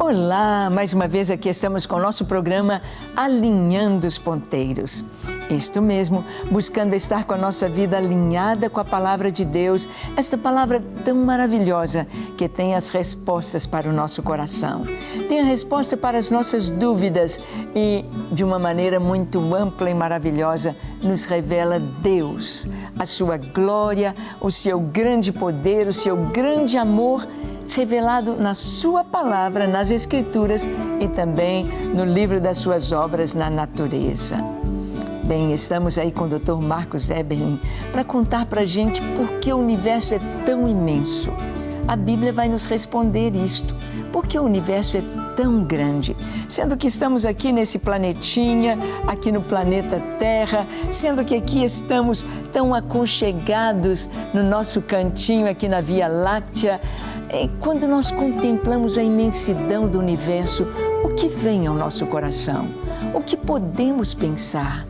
Olá, mais uma vez aqui estamos com o nosso programa Alinhando os Ponteiros. Isto mesmo, buscando estar com a nossa vida alinhada com a Palavra de Deus, esta palavra tão maravilhosa que tem as respostas para o nosso coração. Tem a resposta para as nossas dúvidas e, de uma maneira muito ampla e maravilhosa, nos revela Deus, a sua glória, o seu grande poder, o seu grande amor, revelado na sua palavra, nas Escrituras e também no livro das suas obras, na natureza. Bem, estamos aí com o Dr. Marcos Eberlin para contar para a gente por que o universo é tão imenso. A Bíblia vai nos responder isto. Por que o universo é tão grande? Sendo que estamos aqui nesse planetinha, aqui no planeta Terra, sendo que aqui estamos tão aconchegados no nosso cantinho aqui na Via Láctea. Quando nós contemplamos a imensidão do universo, o que vem ao nosso coração? O que podemos pensar?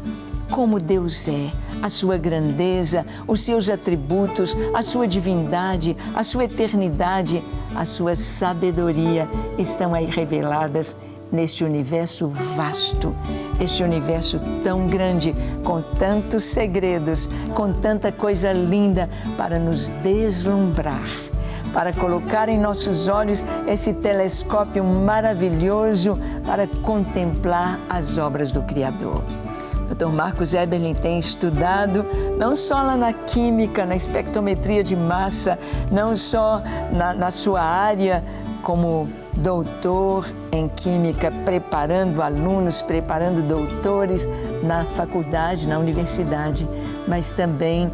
Como Deus é, a sua grandeza, os seus atributos, a sua divindade, a sua eternidade, a sua sabedoria estão aí reveladas neste universo vasto, este universo tão grande, com tantos segredos, com tanta coisa linda para nos deslumbrar, para colocar em nossos olhos esse telescópio maravilhoso para contemplar as obras do Criador. Dr. Marcos Eberlin tem estudado não só lá na química, na espectrometria de massa, não só na sua área como doutor em química, preparando alunos, preparando doutores na faculdade, na universidade, mas também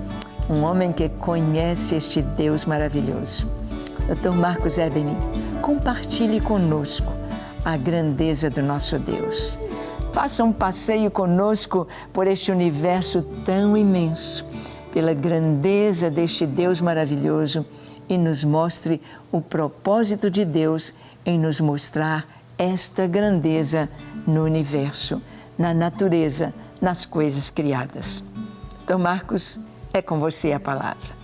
um homem que conhece este Deus maravilhoso. Dr. Marcos Eberlin, compartilhe conosco a grandeza do nosso Deus. Faça um passeio conosco por este universo tão imenso, pela grandeza deste Deus maravilhoso e nos mostre o propósito de Deus em nos mostrar esta grandeza no universo, na natureza, nas coisas criadas. Então, Marcos, é com você a palavra.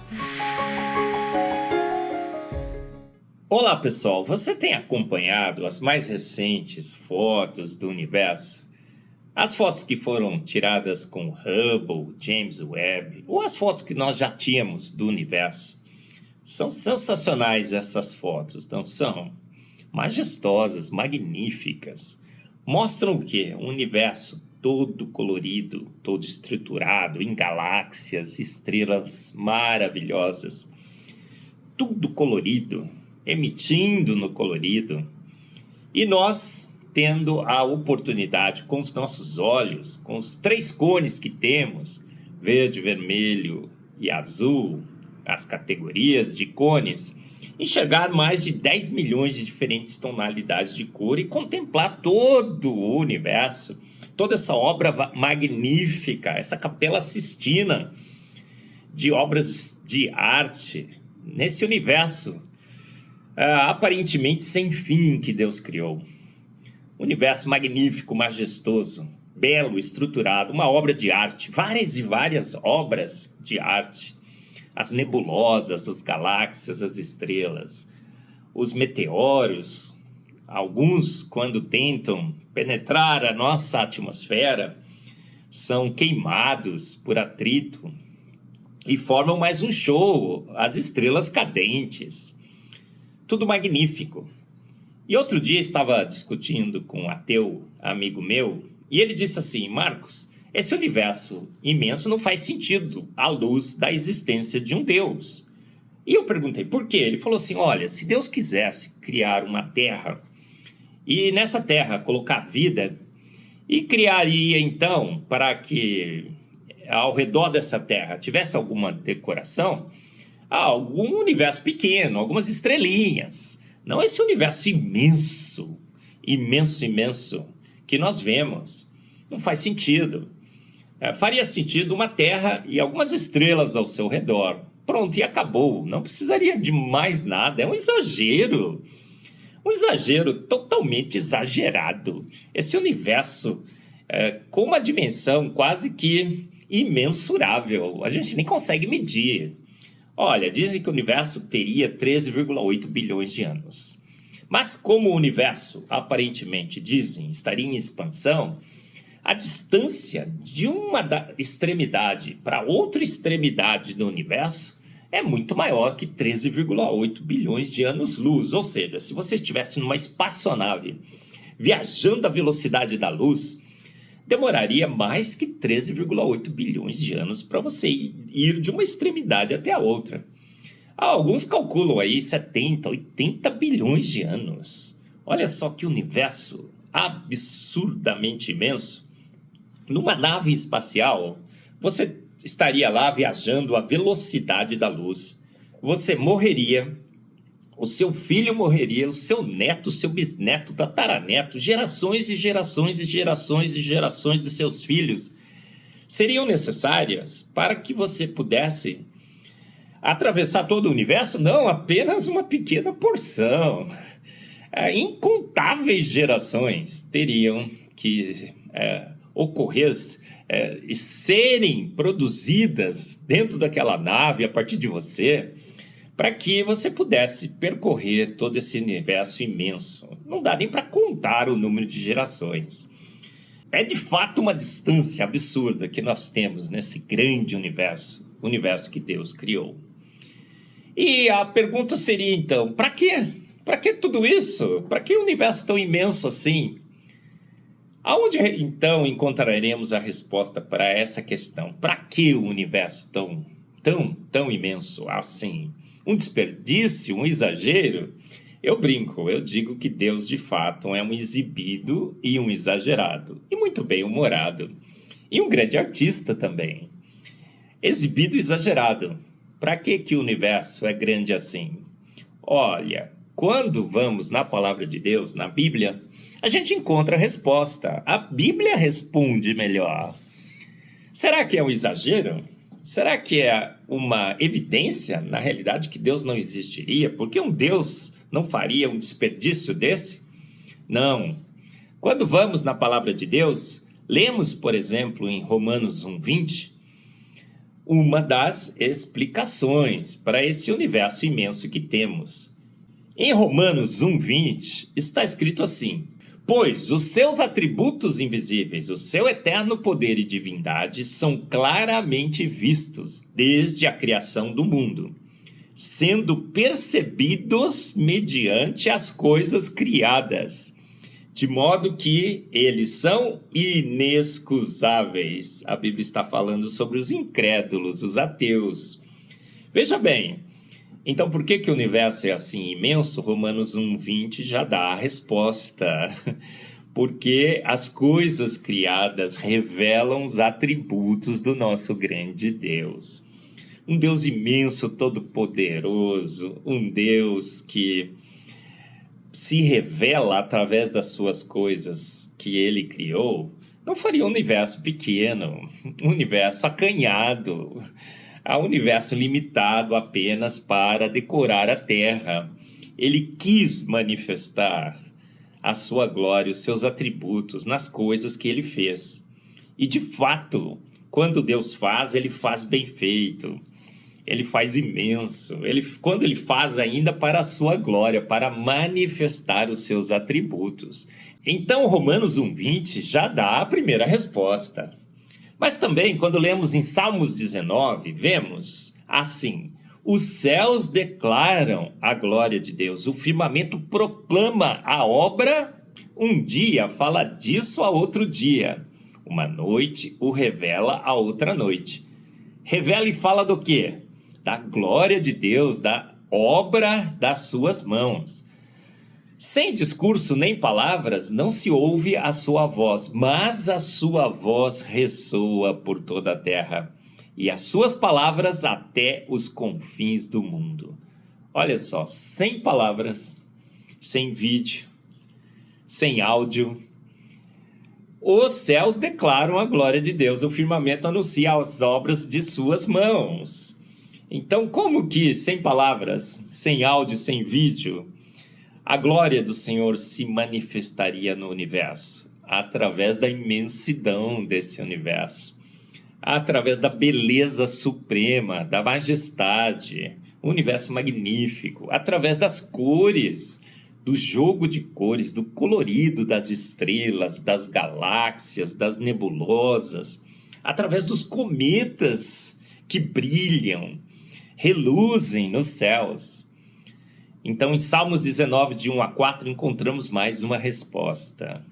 Olá, pessoal. Você tem acompanhado as mais recentes fotos do universo? As fotos que foram tiradas com Hubble, James Webb, ou as fotos que nós já tínhamos do universo. São sensacionais essas fotos, não são? Majestosas, magníficas. Mostram o quê? Um universo todo colorido, todo estruturado, em galáxias, estrelas maravilhosas. Tudo colorido, emitindo no colorido. E nós tendo a oportunidade com os nossos olhos, com os 3 cones que temos, verde, vermelho e azul, as categorias de cones, enxergar mais de 10 milhões de diferentes tonalidades de cor e contemplar todo o universo, toda essa obra magnífica, essa Capela Sistina de obras de arte, nesse universo aparentemente sem fim que Deus criou. Universo magnífico, majestoso, belo, estruturado, uma obra de arte, várias e várias obras de arte. As nebulosas, as galáxias, as estrelas, os meteoros, alguns, quando tentam penetrar a nossa atmosfera, são queimados por atrito e formam mais um show, as estrelas cadentes. Tudo magnífico. E outro dia estava discutindo com um ateu amigo meu, e ele disse assim: Marcos, esse universo imenso não faz sentido à luz da existência de um Deus. E eu perguntei por quê? Ele falou assim: olha, se Deus quisesse criar uma terra, e nessa terra colocar vida, e criaria então para que ao redor dessa terra tivesse alguma decoração, algum universo pequeno, algumas estrelinhas. Não esse universo imenso, imenso, imenso que nós vemos. Não faz sentido. Faria sentido uma Terra e algumas estrelas ao seu redor. Pronto, e acabou. Não precisaria de mais nada. É um exagero. Um exagero totalmente exagerado. Esse universo com uma dimensão quase que imensurável. A gente nem consegue medir. Olha, dizem que o universo teria 13,8 bilhões de anos. Mas como o universo, aparentemente, dizem, estaria em expansão, a distância de uma extremidade para outra extremidade do universo é muito maior que 13,8 bilhões de anos-luz. Ou seja, se você estivesse numa espaçonave viajando à velocidade da luz, demoraria mais que 13,8 bilhões de anos para você ir de uma extremidade até a outra. Alguns calculam aí 70, 80 bilhões de anos. Olha só que universo absurdamente imenso. Numa nave espacial, você estaria lá viajando à velocidade da luz. Você morreria, o seu filho morreria, o seu neto, o seu bisneto, tataraneto, gerações e gerações e gerações e gerações de seus filhos seriam necessárias para que você pudesse atravessar todo o universo? Não, apenas uma pequena porção. Incontáveis gerações teriam que ocorrer e serem produzidas dentro daquela nave a partir de você, para que você pudesse percorrer todo esse universo imenso. Não dá nem para contar o número de gerações. É de fato uma distância absurda que nós temos nesse grande universo, o universo que Deus criou. E a pergunta seria então, para quê? Para que tudo isso? Para que um universo tão imenso assim? Aonde então encontraremos a resposta para essa questão? Para que o universo tão imenso assim? Um desperdício, um exagero? Eu brinco, eu digo que Deus de fato é um exibido e um exagerado, e muito bem-humorado, e um grande artista também. Exibido e exagerado. Para que o universo é grande assim? Olha, quando vamos na palavra de Deus, na Bíblia, a gente encontra a resposta. A Bíblia responde melhor. Será que é um exagero? Será que é uma evidência, na realidade, que Deus não existiria? Porque um Deus não faria um desperdício desse? Não. Quando vamos na palavra de Deus, lemos, por exemplo, em Romanos 1:20, uma das explicações para esse universo imenso que temos. Em Romanos 1:20 está escrito assim: pois os seus atributos invisíveis, o seu eterno poder e divindade são claramente vistos desde a criação do mundo, sendo percebidos mediante as coisas criadas, de modo que eles são inexcusáveis. A Bíblia está falando sobre os incrédulos, os ateus. Veja bem, então por que o universo é assim imenso? Romanos 1:20 já dá a resposta. Porque as coisas criadas revelam os atributos do nosso grande Deus. Um Deus imenso, todo-poderoso, um Deus que se revela através das suas coisas que ele criou, não faria um universo pequeno, um universo acanhado, um universo limitado apenas para decorar a terra. Ele quis manifestar a sua glória, os seus atributos nas coisas que ele fez. E de fato, quando Deus faz, ele faz bem feito. Ele faz imenso. Quando ele faz ainda para a sua glória, para manifestar os seus atributos. Então, Romanos 1:20 já dá a primeira resposta. Mas também, quando lemos em Salmos 19, vemos assim: os céus declaram a glória de Deus, o firmamento proclama a obra. Um dia fala disso a outro dia, uma noite o revela a outra noite. Revela e fala do quê? Da glória de Deus, da obra das suas mãos. Sem discurso nem palavras, não se ouve a sua voz, mas a sua voz ressoa por toda a terra, e as suas palavras até os confins do mundo. Olha só, sem palavras, sem vídeo, sem áudio, os céus declaram a glória de Deus, o firmamento anuncia as obras de suas mãos. Então, como que sem palavras, sem áudio, sem vídeo, a glória do Senhor se manifestaria no universo? Através da imensidão desse universo, através da beleza suprema, da majestade, o universo magnífico, através das cores do jogo de cores, do colorido das estrelas, das galáxias, das nebulosas, através dos cometas que brilham, reluzem nos céus. Então, em Salmos 19, de 1 a 4, encontramos mais uma resposta.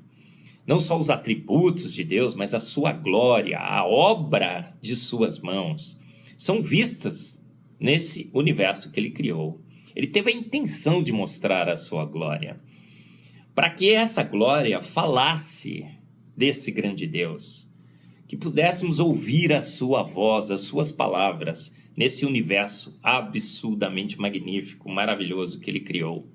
Não só os atributos de Deus, mas a sua glória, a obra de suas mãos, são vistas nesse universo que ele criou. Ele teve a intenção de mostrar a sua glória, para que essa glória falasse desse grande Deus, que pudéssemos ouvir a sua voz, as suas palavras, nesse universo absurdamente magnífico, maravilhoso que ele criou.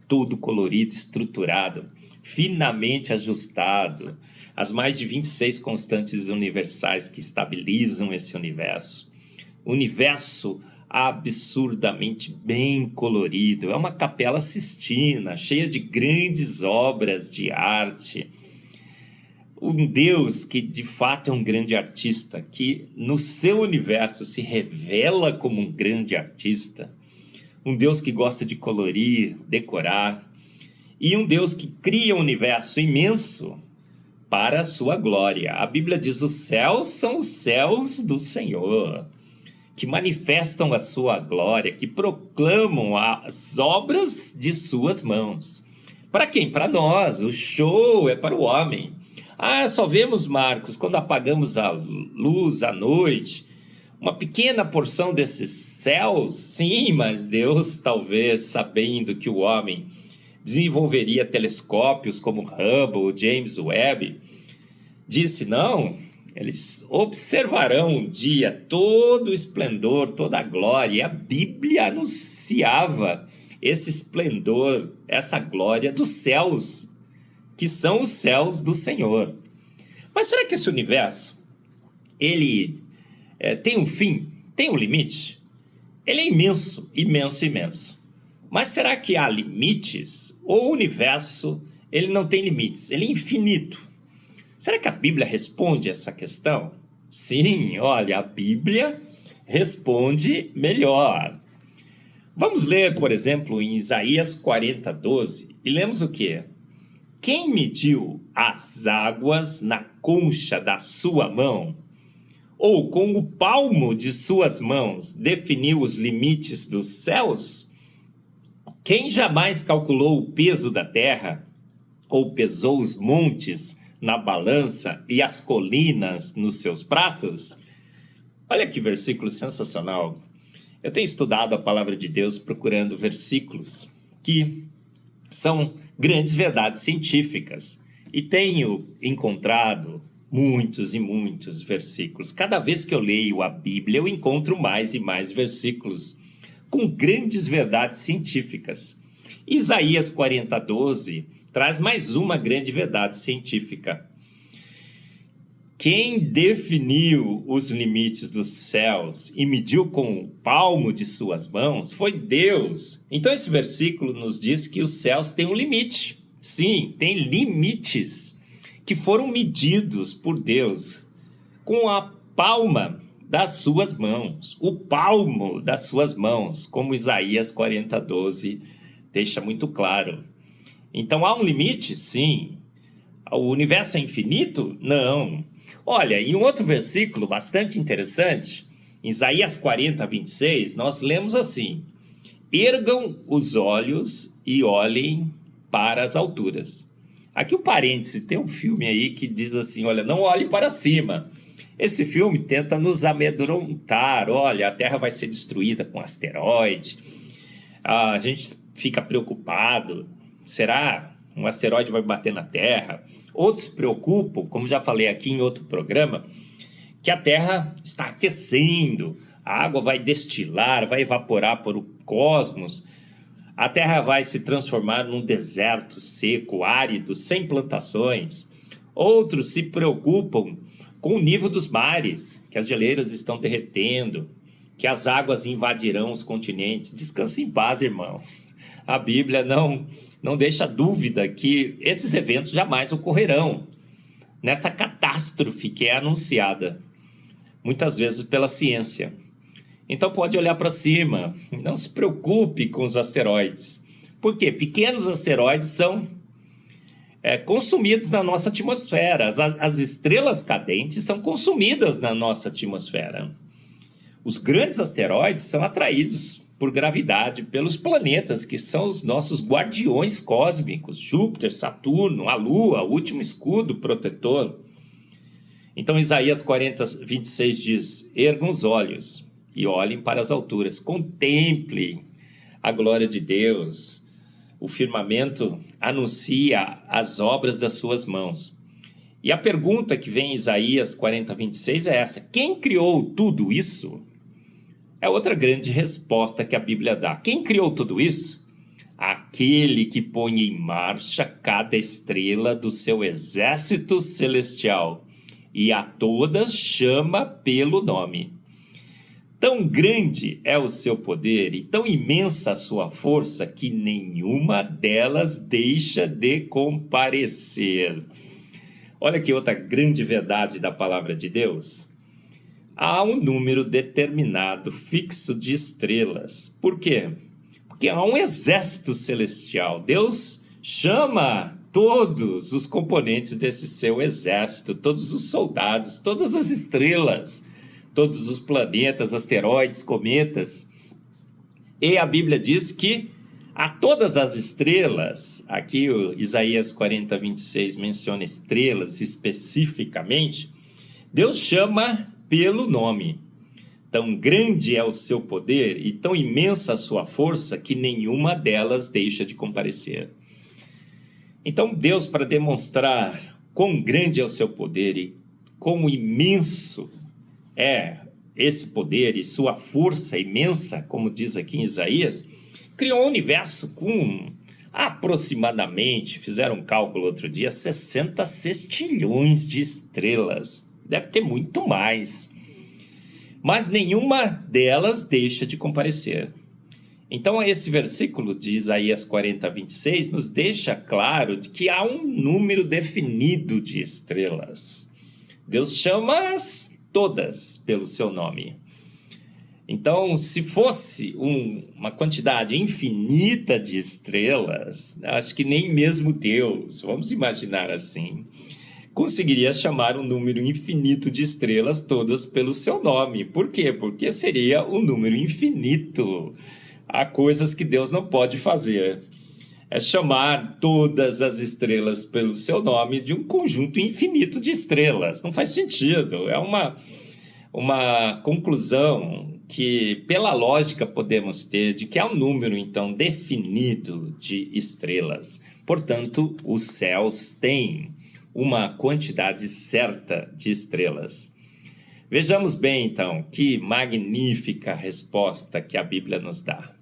Tudo colorido, estruturado, finamente ajustado, as mais de 26 constantes universais que estabilizam esse universo. Universo absurdamente bem colorido. É uma Capela Sistina, cheia de grandes obras de arte. Um Deus que de fato é um grande artista, que no seu universo se revela como um grande artista. Um Deus que gosta de colorir, decorar. E um Deus que cria um universo imenso para a sua glória. A Bíblia diz: os céus são os céus do Senhor, que manifestam a sua glória, que proclamam as obras de suas mãos. Para quem? Para nós. O show é para o homem. Só vemos, Marcos, quando apagamos a luz à noite, uma pequena porção desses céus. Sim, mas Deus, talvez sabendo que o homem desenvolveria telescópios como Hubble, James Webb, disse: não, eles observarão um dia todo o esplendor, toda a glória. E a Bíblia anunciava esse esplendor, essa glória dos céus, que são os céus do Senhor. Mas será que esse universo, ele tem um fim? Tem um limite? Ele é imenso, imenso, imenso. Mas será que há limites? Ou o universo, ele não tem limites, ele é infinito? Será que a Bíblia responde essa questão? Sim, olha, a Bíblia responde melhor. Vamos ler, por exemplo, em Isaías 40, 12, e lemos o quê? Quem mediu as águas na concha da sua mão? Ou com o palmo de suas mãos definiu os limites dos céus? Quem jamais calculou o peso da terra? Ou pesou os montes na balança e as colinas nos seus pratos? Olha que versículo sensacional. Eu tenho estudado a palavra de Deus procurando versículos que são grandes verdades científicas e tenho encontrado muitos e muitos versículos. Cada vez que eu leio a Bíblia, eu encontro mais e mais versículos com grandes verdades científicas. Isaías 40, 12 traz mais uma grande verdade científica. Quem definiu os limites dos céus e mediu com o palmo de suas mãos foi Deus. Então esse versículo nos diz que os céus têm um limite. Sim, tem limites que foram medidos por Deus com a palma das suas mãos. O palmo das suas mãos, como Isaías 40, 12 deixa muito claro. Então há um limite? Sim. O universo é infinito? Não. Olha, em um outro versículo bastante interessante, em Isaías 40, 26, nós lemos assim: ergam os olhos e olhem para as alturas. Aqui o parêntese, tem um filme aí que diz assim, olha, não olhe para cima. Esse filme tenta nos amedrontar, olha, a Terra vai ser destruída com asteroide. A gente fica preocupado, será? Um asteroide vai bater na Terra? Outros se preocupam, como já falei aqui em outro programa, que a Terra está aquecendo, a água vai destilar, vai evaporar por o cosmos, a Terra vai se transformar num deserto seco, árido, sem plantações. Outros se preocupam com o nível dos mares, que as geleiras estão derretendo, que as águas invadirão os continentes. Descanse em paz, irmãos. A Bíblia não deixa dúvida que esses eventos jamais ocorrerão nessa catástrofe que é anunciada, muitas vezes pela ciência. Então pode olhar para cima, não se preocupe com os asteroides, Por quê? Pequenos asteroides são consumidos na nossa atmosfera. As estrelas cadentes são consumidas na nossa atmosfera. Os grandes asteroides são atraídos por gravidade pelos planetas, que são os nossos guardiões cósmicos, Júpiter, Saturno, a Lua, o último escudo protetor. Então Isaías 40:26 diz: ergam os olhos e olhem para as alturas, contemplem a glória de Deus. O firmamento anuncia as obras das suas mãos. E a pergunta que vem em Isaías 40:26 é essa: quem criou tudo isso? É outra grande resposta que a Bíblia dá. Quem criou tudo isso? Aquele que põe em marcha cada estrela do seu exército celestial e a todas chama pelo nome. Tão grande é o seu poder e tão imensa a sua força que nenhuma delas deixa de comparecer. Olha que outra grande verdade da palavra de Deus. Há um número determinado, fixo de estrelas. Por quê? Porque há um exército celestial. Deus chama todos os componentes desse seu exército, todos os soldados, todas as estrelas, todos os planetas, asteroides, cometas. E a Bíblia diz que a todas as estrelas, aqui o Isaías 40:26 menciona estrelas especificamente, Deus chama pelo nome. Tão grande é o seu poder e tão imensa a sua força que nenhuma delas deixa de comparecer. Então Deus, para demonstrar quão grande é o seu poder e quão imenso é esse poder e sua força imensa, como diz aqui em Isaías, criou um universo com aproximadamente, fizeram um cálculo outro dia, 60 sextilhões de estrelas. Deve ter muito mais. Mas nenhuma delas deixa de comparecer. Então, esse versículo de Isaías 40:26 nos deixa claro de que há um número definido de estrelas. Deus chama-as todas pelo seu nome. Então, se fosse uma quantidade infinita de estrelas, acho que nem mesmo Deus, vamos imaginar assim, conseguiria chamar um número infinito de estrelas todas pelo seu nome. Por quê? Porque seria um número infinito. Há coisas que Deus não pode fazer. É chamar todas as estrelas pelo seu nome de um conjunto infinito de estrelas. Não faz sentido. É uma conclusão que, pela lógica, podemos ter de que há um número, então, definido de estrelas. Portanto, os céus têm uma quantidade certa de estrelas. Vejamos bem, então, que magnífica resposta que a Bíblia nos dá.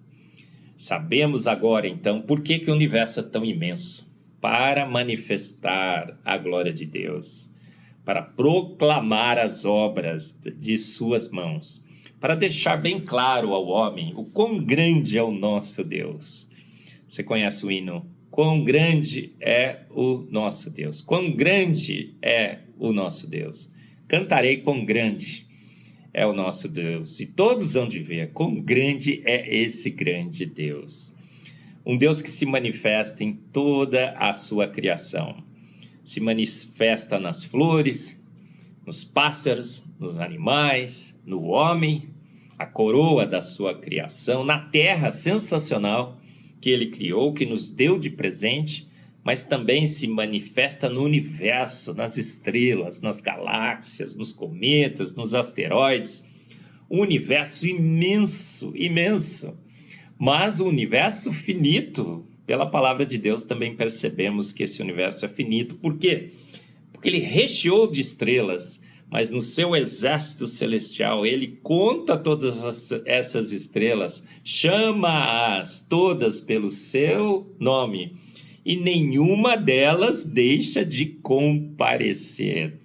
Sabemos agora, então, por que o universo é tão imenso. Para manifestar a glória de Deus, para proclamar as obras de suas mãos, para deixar bem claro ao homem o quão grande é o nosso Deus. Você conhece o hino? Quão grande é o nosso Deus. Quão grande é o nosso Deus. Cantarei quão grande é o nosso Deus. E todos hão de ver quão grande é esse grande Deus. Um Deus que se manifesta em toda a sua criação. Se manifesta nas flores, nos pássaros, nos animais, no homem, a coroa da sua criação, na terra sensacional que ele criou, que nos deu de presente, mas também se manifesta no universo, nas estrelas, nas galáxias, nos cometas, nos asteroides. Um universo imenso, imenso. Mas o universo finito, pela palavra de Deus também percebemos que esse universo é finito. Por quê? Porque ele recheou de estrelas, mas no seu exército celestial, ele conta todas essas estrelas, chama-as todas pelo seu nome, e nenhuma delas deixa de comparecer.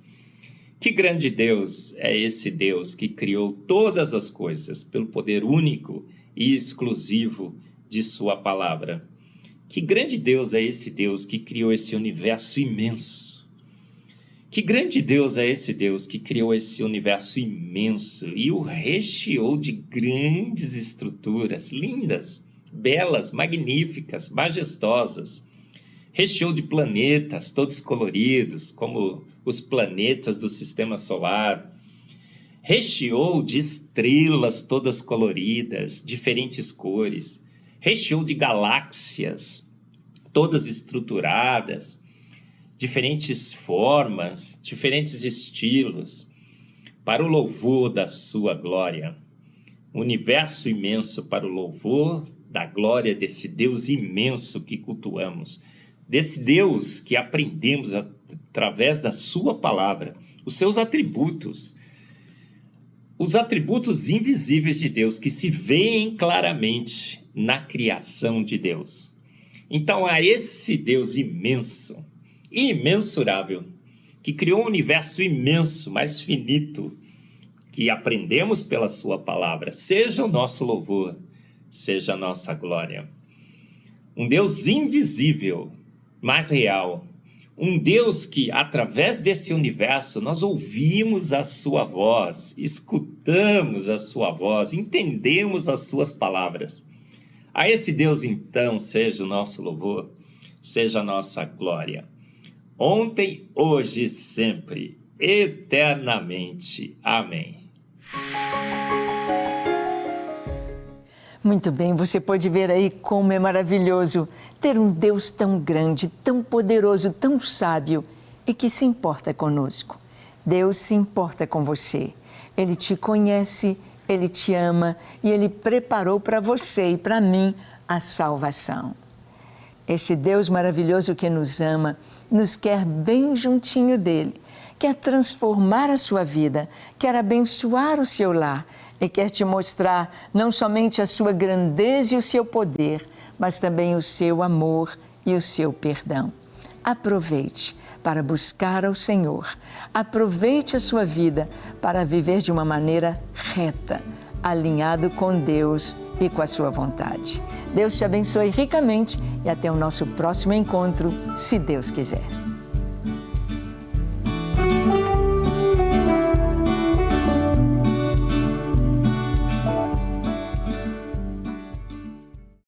Que grande Deus é esse Deus que criou todas as coisas pelo poder único e exclusivo de sua palavra. Que grande Deus é esse Deus que criou esse universo imenso. Que grande Deus é esse Deus que criou esse universo imenso e o recheou de grandes estruturas lindas, belas, magníficas, majestosas. Recheou de planetas, todos coloridos, como os planetas do Sistema Solar. Recheou de estrelas todas coloridas, diferentes cores. Recheou de galáxias, todas estruturadas, diferentes formas, diferentes estilos, para o louvor da sua glória. Um universo imenso para o louvor da glória desse Deus imenso que cultuamos, desse Deus que aprendemos através da sua palavra, os seus atributos, os atributos invisíveis de Deus que se veem claramente na criação de Deus. Então, a esse Deus imenso, imensurável, que criou um universo imenso, mais finito, que aprendemos pela sua palavra, seja o nosso louvor, seja a nossa glória. Um Deus invisível, mas real. Um Deus que, através desse universo, nós ouvimos a sua voz, escutamos a sua voz, entendemos as suas palavras. A esse Deus, então, seja o nosso louvor, seja a nossa glória. Ontem, hoje e sempre, eternamente. Amém. Muito bem, você pode ver aí como é maravilhoso ter um Deus tão grande, tão poderoso, tão sábio e que se importa conosco. Deus se importa com você. Ele te conhece, Ele te ama e Ele preparou para você e para mim a salvação. Esse Deus maravilhoso que nos ama, nos quer bem juntinho dEle, quer transformar a sua vida, quer abençoar o seu lar e quer te mostrar não somente a sua grandeza e o seu poder, mas também o seu amor e o seu perdão. Aproveite para buscar ao Senhor. Aproveite a sua vida para viver de uma maneira reta, alinhado com Deus e com a sua vontade. Deus te abençoe ricamente e até o nosso próximo encontro, se Deus quiser.